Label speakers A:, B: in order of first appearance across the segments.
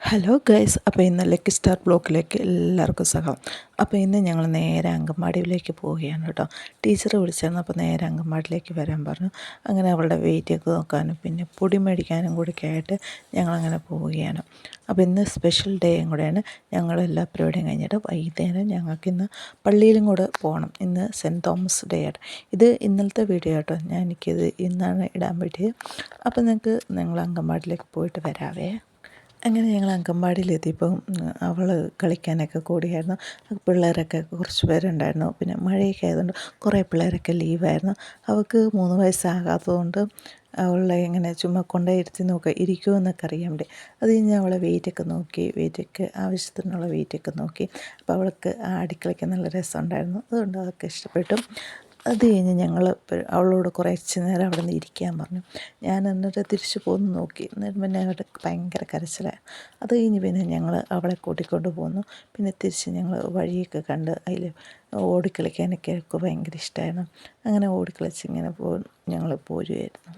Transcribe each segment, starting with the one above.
A: Hello guys, അപ്പോൾ ഇന്ന് lucky star ബ്ലോക്കിലേക്ക് എല്ലാവർക്കും സ്വാഗതം. അപ്പോൾ ഇന്ന് ഞങ്ങൾ നേരെ അങ്കൻവാടിയിലേക്ക് പോവുകയാണ് കേട്ടോ. ടീച്ചർ വിളിച്ചിരുന്നു, അപ്പോൾ നേരെ അങ്കൻവാടിയിലേക്ക് വരാൻ പറഞ്ഞു. അങ്ങനെ അവളുടെ വെയിറ്റൊക്കെ നോക്കാനും പിന്നെ പൊടി മേടിക്കാനും കൂടിയൊക്കെ ആയിട്ട് ഞങ്ങളങ്ങനെ പോവുകയാണ്. അപ്പോൾ ഇന്ന് സ്പെഷ്യൽ ഡേയും കൂടെയാണ്. ഞങ്ങളെല്ലാ പരിപാടിയും കഴിഞ്ഞിട്ട് വൈകുന്നേരം ഞങ്ങൾക്കിന്ന് പള്ളിയിലും കൂടെ പോകണം. ഇന്ന് സെൻറ്റ് തോമസ് ഡേ ആണ്. ഇത് ഇന്നലത്തെ വീഡിയോ കേട്ടോ, എനിക്കിത് ഇന്നാണ് ഇടാൻ പറ്റിയത്. അപ്പോൾ ഞങ്ങൾ അങ്കൻവാടിയിലേക്ക് പോയിട്ട് വരാവേ. അങ്ങനെ ഞങ്ങൾ അങ്കൻവാടിയിലെത്തിയപ്പം അവൾ കളിക്കാനൊക്കെ കൂടിയായിരുന്നു. പിള്ളേരൊക്കെ കുറച്ച് പേരുണ്ടായിരുന്നു. പിന്നെ മഴയൊക്കെ ആയതുകൊണ്ട് കുറേ പിള്ളേരൊക്കെ ലീവായിരുന്നു. അവൾക്ക് 3 വയസ്സാകാത്തതുകൊണ്ട് അവളെ ഇങ്ങനെ ചുമ്മാ കൊണ്ടുപോയി ഇരുത്തി നോക്കുക, ഇരിക്കുമോ എന്നൊക്കെ അറിയാൻ വേണ്ടി. അത് കഴിഞ്ഞ് അവളെ വെയിറ്റൊക്കെ നോക്കി, വെയിറ്റൊക്കെ ആവശ്യത്തിനുള്ള വെയിറ്റൊക്കെ നോക്കി. അപ്പോൾ അവൾക്ക് ആടിക്കളിക്കാൻ നല്ല രസമുണ്ടായിരുന്നു. അതുകൊണ്ട് അതൊക്കെ ഇഷ്ടപ്പെട്ടു. അത് കഴിഞ്ഞ് ഞങ്ങൾ അവളോട് കുറച്ച് നേരം അവിടെ നിന്ന് ഇരിക്കാൻ പറഞ്ഞു. ഞാൻ എന്നിട്ട് തിരിച്ച് പോന്ന് നോക്കി. എന്നിട്ട് പിന്നെ അവിടെ ഭയങ്കര കരച്ചിലായി. അത് കഴിഞ്ഞ് പിന്നെ ഞങ്ങൾ അവളെ കൂട്ടിക്കൊണ്ട് പോന്നു. പിന്നെ തിരിച്ച് ഞങ്ങൾ വഴിയൊക്കെ കണ്ട് അതിൽ ഓടിക്കളിക്കാനൊക്കെ ഭയങ്കര ഇഷ്ടമായിരുന്നു. അങ്ങനെ ഓടിക്കളിച്ച് ഇങ്ങനെ ഞങ്ങൾ പോരുമായിരുന്നു.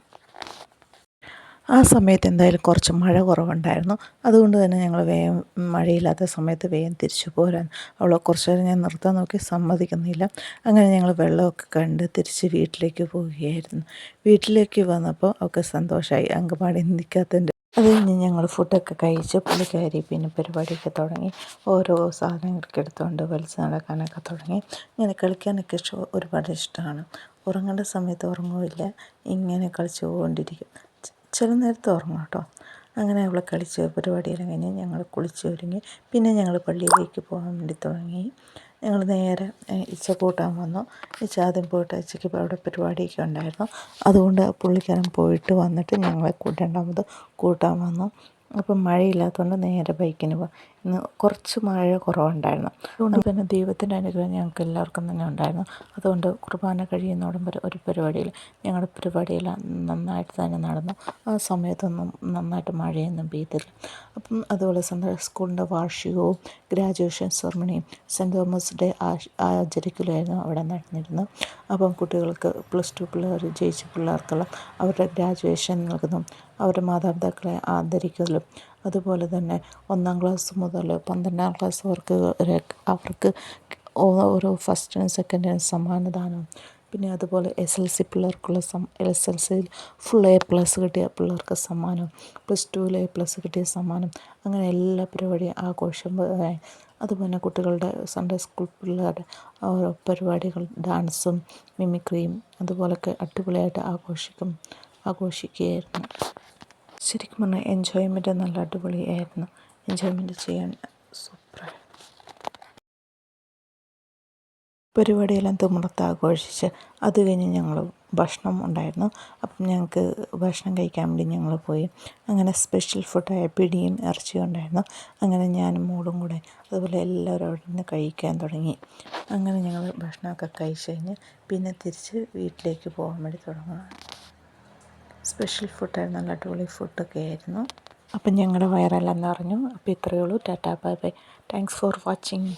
A: ആ സമയത്ത് എന്തായാലും കുറച്ച് മഴ കുറവുണ്ടായിരുന്നു. അതുകൊണ്ട് തന്നെ ഞങ്ങൾ വേഗം മഴയില്ലാത്ത സമയത്ത് വേഗം തിരിച്ചു പോരാൻ അവളെ കുറച്ച് നേരം ഞാൻ നിർത്താൻ നോക്കി, സമ്മതിക്കുന്നില്ല. അങ്ങനെ ഞങ്ങൾ വെള്ളമൊക്കെ കണ്ട് തിരിച്ച് വീട്ടിലേക്ക് പോവുകയായിരുന്നു. വീട്ടിലേക്ക് വന്നപ്പോൾ അവൾക്ക് സന്തോഷമായി, അങ്കൻവാടി നിൽക്കാത്തതിൻ്റെ. അത് കഴിഞ്ഞ് ഞങ്ങൾ ഫുഡൊക്കെ കഴിച്ച് പുള്ളിക്കാരി പിന്നെ പരിപാടിയൊക്കെ തുടങ്ങി. ഓരോ സാധനങ്ങളൊക്കെ എടുത്തുകൊണ്ട് വലിച്ച് നടക്കാനൊക്കെ തുടങ്ങി. ഇങ്ങനെ കളിക്കാനൊക്കെ ഒരുപാട് ഇഷ്ടമാണ്. ഉറങ്ങേണ്ട സമയത്ത് ഉറങ്ങുമില്ല, ഇങ്ങനെ കളിച്ചു കൊണ്ടിരിക്കും. ചില നേരത്ത് ഉറങ്ങും കേട്ടോ. അങ്ങനെ അവൾ കളിച്ച് പരിപാടിയെല്ലാം കഴിഞ്ഞ് ഞങ്ങൾ കുളിച്ച് ഒരുങ്ങി. പിന്നെ ഞങ്ങൾ പള്ളിയിലേക്ക് പോകാൻ വേണ്ടി തുടങ്ങി. ഞങ്ങൾ നേരെ ഇച്ച കൂട്ടാൻ വന്നു. ഇച്ച ആദ്യം പോയിട്ട് ഇച്ചയ്ക്ക് അവിടെ പരിപാടിയൊക്കെ ഉണ്ടായിരുന്നു. അതുകൊണ്ട് പുള്ളിക്കാരൻ പോയിട്ട് വന്നിട്ട് ഞങ്ങളെ രണ്ടാമത് കൂട്ടാൻ വന്നു. അപ്പം മഴയില്ലാത്തതുകൊണ്ട് നേരെ ബൈക്കിന് പോകാം. ഇന്ന് കുറച്ച് മഴ കുറവുണ്ടായിരുന്നു. അതുകൊണ്ട് തന്നെ ദൈവത്തിൻ്റെ അനുഗ്രഹം ഞങ്ങൾക്ക് എല്ലാവർക്കും തന്നെ ഉണ്ടായിരുന്നു. അതുകൊണ്ട് കുർബാന കഴിയുന്നോടും വരെ ഒരു പരിപാടിയിൽ ഞങ്ങളുടെ പരിപാടിയെല്ലാം നന്നായിട്ട് തന്നെ നടന്നു. ആ സമയത്തൊന്നും നന്നായിട്ട് മഴയൊന്നും പെയ്തില്ല. അപ്പം അതുപോലെ സ്കൂളിൻ്റെ വാർഷികവും ഗ്രാജുവേഷൻ സെറമണിയും സെൻറ്റ് തോമസ് ഡേ ആചരിക്കലായിരുന്നു അവിടെ നടന്നിരുന്നു. അപ്പം കുട്ടികൾക്ക് +2 പിള്ളേർ ജയിച്ച പിള്ളേർക്കെല്ലാം അവരുടെ ഗ്രാജുവേഷൻ നൽകുന്നു, അവരുടെ മാതാപിതാക്കളെ ആദരിക്കലും, അതുപോലെ തന്നെ 1-ാം ക്ലാസ് മുതൽ 12-ാം ക്ലാസ് അവർക്ക് ഓരോ ഫസ്റ്റിനും സെക്കൻഡിനും സമ്മാനദാനം. പിന്നെ അതുപോലെ SLC പിള്ളേർക്കുള്ള SLCയിൽ ഫുൾ A+ കിട്ടിയ പിള്ളേർക്ക് സമ്മാനം, +2-ൽ A+ കിട്ടിയ സമ്മാനം. അങ്ങനെ എല്ലാ പരിപാടിയും ആഘോഷം. അതുപോലെ കുട്ടികളുടെ സൺഡേ സ്കൂൾ പിള്ളേരുടെ ഓരോ പരിപാടികൾ, ഡാൻസും മിമിക്രിയും അതുപോലൊക്കെ അടിപൊളിയായിട്ട് ആഘോഷിക്കുകയായിരുന്നു. ശരിക്കും പറഞ്ഞാൽ എൻജോയ്മെൻറ്റ് നല്ല അടിപൊളിയായിരുന്നു. എൻജോയ്മെൻറ്റ് ചെയ്യാൻ സൂപ്പറായി. പരിപാടിയെല്ലാം തിമിർത്ത് ആഘോഷിച്ച് അത് കഴിഞ്ഞ് ഞങ്ങൾ ഭക്ഷണം ഉണ്ടായിരുന്നു. അപ്പം ഞങ്ങൾക്ക് ഭക്ഷണം കഴിക്കാൻ വേണ്ടി ഞങ്ങൾ പോയി. അങ്ങനെ സ്പെഷ്യൽ ഫുഡായ പിടിയും ഇറച്ചിയും ഉണ്ടായിരുന്നു. അങ്ങനെ ഞാനും മോളും കൂടെ അതുപോലെ എല്ലാവരും അവിടെ നിന്ന് കഴിക്കാൻ തുടങ്ങി. അങ്ങനെ ഞങ്ങൾ ഭക്ഷണമൊക്കെ കഴിച്ച് കഴിഞ്ഞ് പിന്നെ തിരിച്ച് വീട്ടിലേക്ക് പോകാൻ വേണ്ടി തുടങ്ങുക. സ്പെഷ്യൽ ഫുഡായിരുന്നു, നല്ല അടിപൊളി ഫുഡൊക്കെ ആയിരുന്നു. അപ്പം ഞങ്ങളുടെ വയറെല്ലാം നിറഞ്ഞു. അപ്പോൾ ഇത്രയേ ഉള്ളൂ. Tata bye bye. Thanks for watching.